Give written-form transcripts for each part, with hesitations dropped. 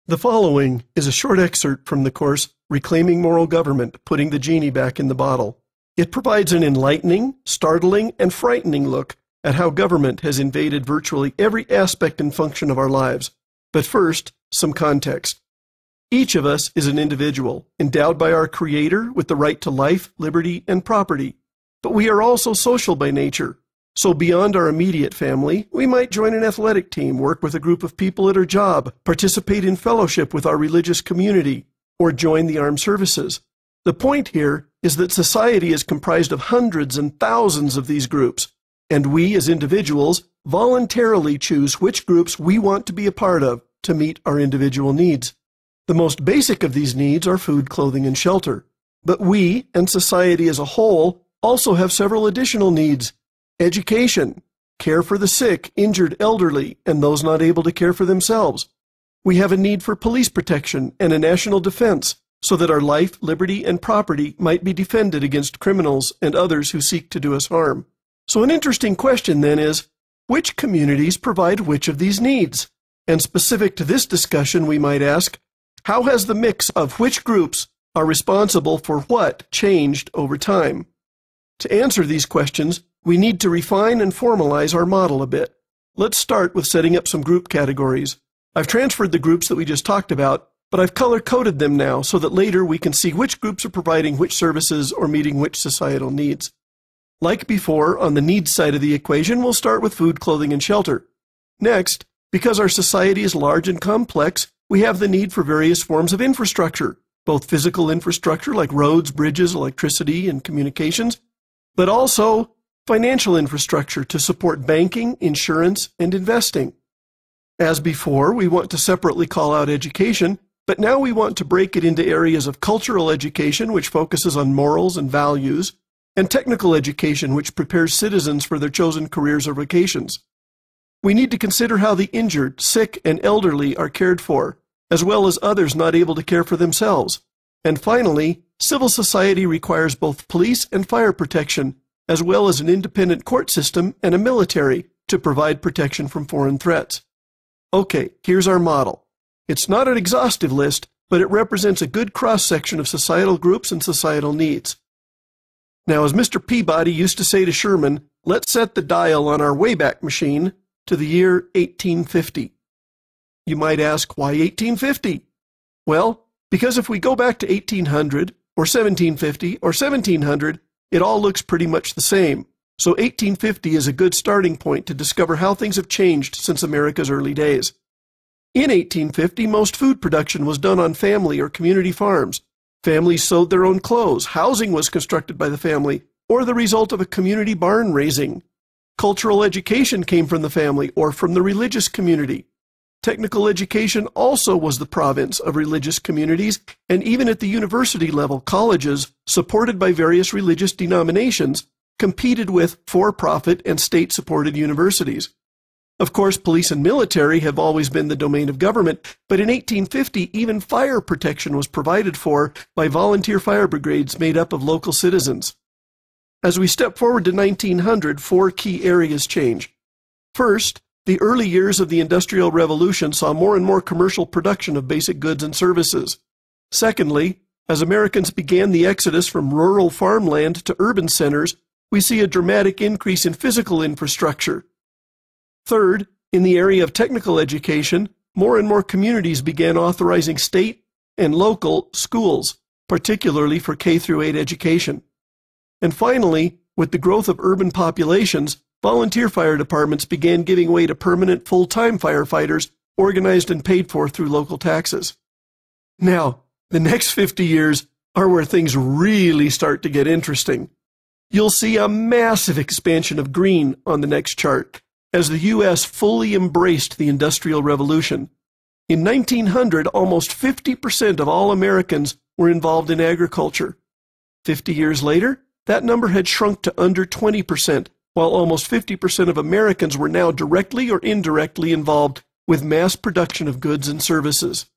The following is a short excerpt from the course Reclaiming Moral Government, Putting the Genie Back in the Bottle. It provides an enlightening, startling, and frightening look at how government has invaded virtually every aspect and function of our lives. But first, some context. Each of us is an individual, endowed by our Creator with the right to life, liberty, and property. But we are also social by nature. So beyond our immediate family, we might join an athletic team, work with a group of people at our job, participate in fellowship with our religious community, or join the armed services. The point here is that society is comprised of hundreds and thousands of these groups, and we as individuals voluntarily choose which groups we want to be a part of to meet our individual needs. The most basic of these needs are food, clothing, and shelter. But we, and society as a whole, also have several additional needs. Education, care for the sick, injured, elderly, and those not able to care for themselves. We have a need for police protection and a national defense so that our life, liberty, and property might be defended against criminals and others who seek to do us harm. So an interesting question then is, which communities provide which of these needs? And specific to this discussion, we might ask, how has the mix of which groups are responsible for what changed over time? To answer these questions, we need to refine and formalize our model a bit. Let's start with setting up some group categories. I've transferred the groups that we just talked about, but I've color-coded them now so that later we can see which groups are providing which services or meeting which societal needs. Like before, on the needs side of the equation, we'll start with food, clothing, and shelter. Next, because our society is large and complex, we have the need for various forms of infrastructure, both physical infrastructure like roads, bridges, electricity, and communications, but also financial infrastructure to support banking, insurance, and investing. As before, we want to separately call out education, but now we want to break it into areas of cultural education, which focuses on morals and values, and technical education, which prepares citizens for their chosen careers or vocations. We need to consider how the injured, sick, and elderly are cared for, as well as others not able to care for themselves. And finally, civil society requires both police and fire protection, as well as an independent court system and a military to provide protection from foreign threats. Okay, here's our model. It's not an exhaustive list, but it represents a good cross-section of societal groups and societal needs. Now, as Mr. Peabody used to say to Sherman, let's set the dial on our Wayback Machine to the year 1850. You might ask, why 1850? Well, because if we go back to 1800, or 1750, or 1700, it all looks pretty much the same. So 1850 is a good starting point to discover how things have changed since America's early days. In 1850, most food production was done on family or community farms. Families sewed their own clothes, housing was constructed by the family, or the result of a community barn raising. Cultural education came from the family or from the religious community. Technical education also was the province of religious communities, and even at the university level, colleges, supported by various religious denominations, competed with for-profit and state-supported universities. Of course, police and military have always been the domain of government, but in 1850, even fire protection was provided for by volunteer fire brigades made up of local citizens. As we step forward to 1900, four key areas change. First, the early years of the Industrial Revolution saw more and more commercial production of basic goods and services. Secondly, as Americans began the exodus from rural farmland to urban centers, we see a dramatic increase in physical infrastructure. Third, in the area of technical education, more and more communities began authorizing state and local schools, particularly for K-8 education. And finally, with the growth of urban populations, volunteer fire departments began giving way to permanent full-time firefighters organized and paid for through local taxes. Now, the next 50 years are where things really start to get interesting. You'll see a massive expansion of green on the next chart as the U.S. fully embraced the Industrial Revolution. In 1900, almost 50% of all Americans were involved in agriculture. 50 years later, that number had shrunk to under 20%, while almost 50% of Americans were now directly or indirectly involved with mass production of goods and services.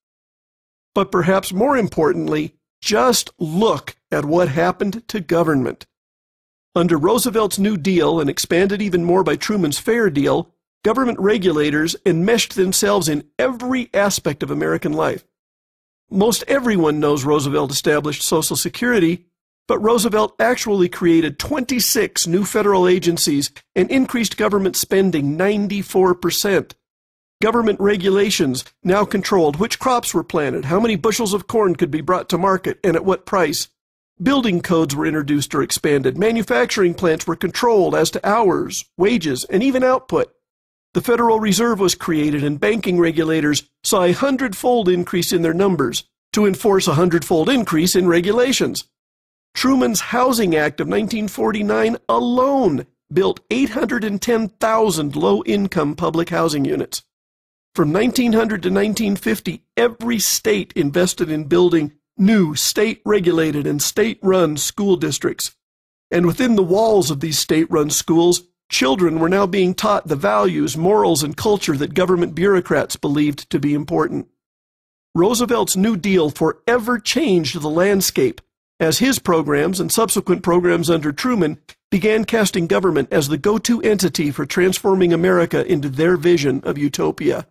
But perhaps more importantly, just look at what happened to government. Under Roosevelt's New Deal, and expanded even more by Truman's Fair Deal, government regulators enmeshed themselves in every aspect of American life. Most everyone knows Roosevelt established Social Security, but Roosevelt actually created 26 new federal agencies and increased government spending 94%. Government regulations now controlled which crops were planted, how many bushels of corn could be brought to market, and at what price. Building codes were introduced or expanded. Manufacturing plants were controlled as to hours, wages, and even output. The Federal Reserve was created, and banking regulators saw a 100-fold increase in their numbers to enforce a 100-fold increase in regulations. Truman's Housing Act of 1949 alone built 810,000 low-income public housing units. From 1900 to 1950, every state invested in building new state-regulated and state-run school districts. And within the walls of these state-run schools, children were now being taught the values, morals, and culture that government bureaucrats believed to be important. Roosevelt's New Deal forever changed the landscape, as his programs and subsequent programs under Truman began casting government as the go-to entity for transforming America into their vision of utopia.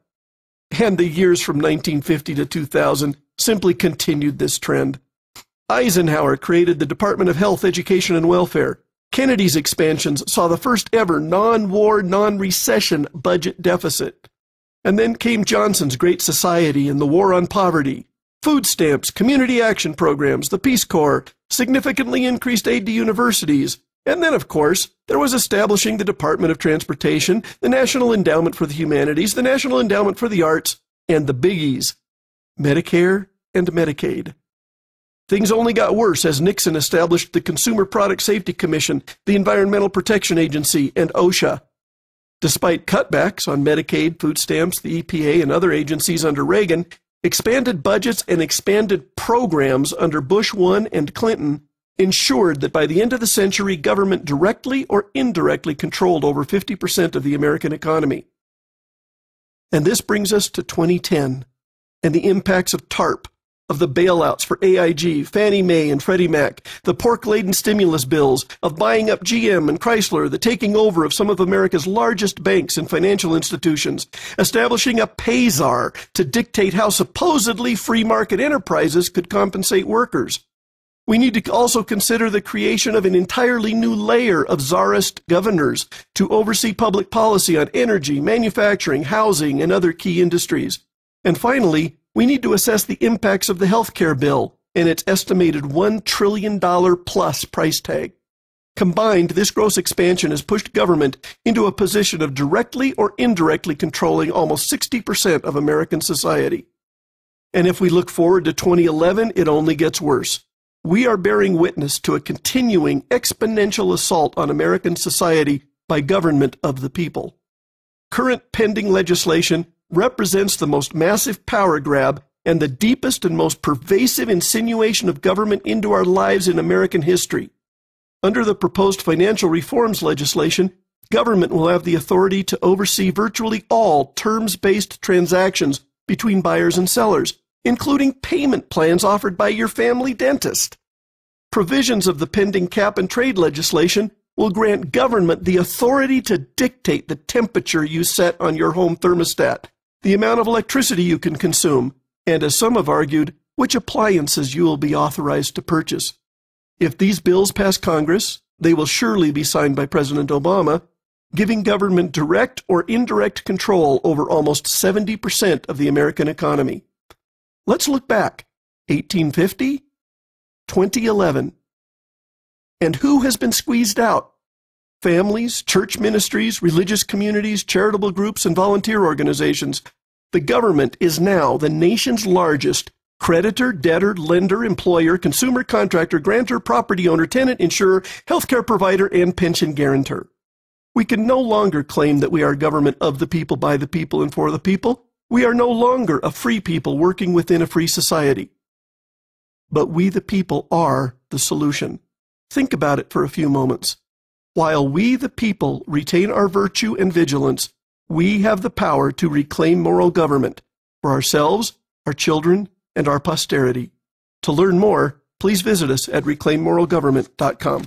And the years from 1950 to 2000 simply continued this trend. Eisenhower created the Department of Health, Education, and Welfare. Kennedy's expansions saw the first ever non-war, non-recession budget deficit. And then came Johnson's Great Society and the War on Poverty. Food stamps, community action programs, the Peace Corps, significantly increased aid to universities. And then, of course, there was establishing the Department of Transportation, the National Endowment for the Humanities, the National Endowment for the Arts, and the biggies, Medicare and Medicaid. Things only got worse as Nixon established the Consumer Product Safety Commission, the Environmental Protection Agency, and OSHA. Despite cutbacks on Medicaid, food stamps, the EPA, and other agencies under Reagan, expanded budgets and expanded programs under Bush 1 and Clinton ensured that by the end of the century, government directly or indirectly controlled over 50% of the American economy. And this brings us to 2010 and the impacts of TARP, of the bailouts for AIG, Fannie Mae, and Freddie Mac, the pork-laden stimulus bills, of buying up GM and Chrysler, the taking over of some of America's largest banks and financial institutions, establishing a pay czar to dictate how supposedly free market enterprises could compensate workers. We need to also consider the creation of an entirely new layer of czarist governors to oversee public policy on energy, manufacturing, housing, and other key industries. And finally, we need to assess the impacts of the health care bill and its estimated $1 trillion plus price tag. Combined, this gross expansion has pushed government into a position of directly or indirectly controlling almost 60% of American society. And if we look forward to 2011, it only gets worse. We are bearing witness to a continuing exponential assault on American society by government of the people. Current pending legislation represents the most massive power grab and the deepest and most pervasive insinuation of government into our lives in American history. Under the proposed financial reforms legislation, government will have the authority to oversee virtually all terms-based transactions between buyers and sellers, including payment plans offered by your family dentist. Provisions of the pending cap-and-trade legislation will grant government the authority to dictate the temperature you set on your home thermostat, the amount of electricity you can consume, and, as some have argued, which appliances you will be authorized to purchase. If these bills pass Congress, they will surely be signed by President Obama, giving government direct or indirect control over almost 70% of the American economy. Let's look back. 1850? 2011. And who has been squeezed out? Families, church ministries, religious communities, charitable groups, and volunteer organizations. The government is now the nation's largest creditor, debtor, lender, employer, consumer contractor, grantor, property owner, tenant, insurer, healthcare provider, and pension guarantor. We can no longer claim that we are government of the people, by the people, and for the people. We are no longer a free people working within a free society. But we, the people, are the solution. Think about it for a few moments. While we, the people, retain our virtue and vigilance, we have the power to reclaim moral government for ourselves, our children, and our posterity. To learn more, please visit us at reclaimmoralgovernment.com.